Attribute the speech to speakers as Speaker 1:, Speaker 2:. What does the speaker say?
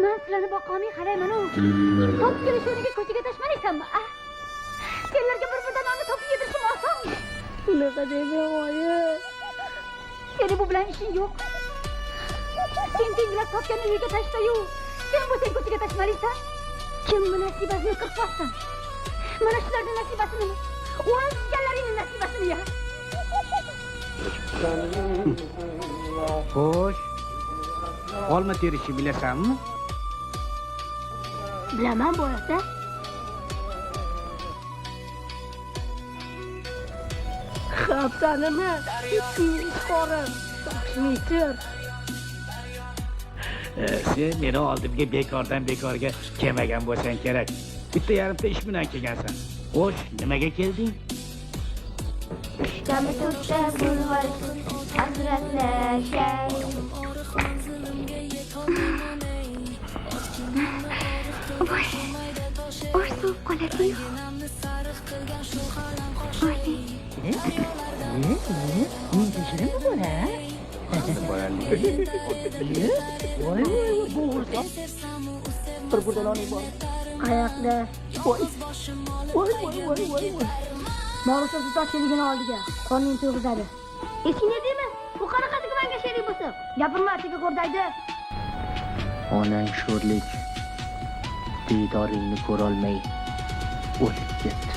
Speaker 1: Men sizlarni boqolmay qarayman-u. Top kelishuvniga ko'chaga tashmalaysanmi? Senlarga bir-birdan nonni topib yedirishim osonmi? Unaqa demang, oyi. Seni bu bilan ishing yo'q. Sen tenglab topganni uyga tashla-yu. Sen bo'lsang ko'chaga tashmalaysan. Kimni nasibasini qirqmoqsan? Mana shularning nasibasini, o'zgalarning nasibasini-ya.
Speaker 2: Xo'sh. Olma terishni bilasanmi?
Speaker 1: Bilaman bo'lsa. Xaptanimi? Qo'rim. Mitir.
Speaker 2: Sen meni oldimga bekorga kelmagan bo'lsang kerak. Bitta yarimta ish bilan kelgansan. Xo'sh, nimaga kelding?
Speaker 1: Jamutda bulvar hasratlashay. Oy so'p qoladi.
Speaker 3: Bunun peşine mi bu ne? Voy, boğursa. Bir buradan alayım bari.
Speaker 1: Ayakta.
Speaker 3: Voy.
Speaker 1: Mağrusha tutak sheligini oldiga. Qorning to'g'izadi. Esingda deymi? Bu qanaqasi menga sherik bo'lsa? Gapirma, atiga ko'rdaydi.
Speaker 3: Onang sho'rlik. Diydoringni ko'rolmay o'lib ketdi.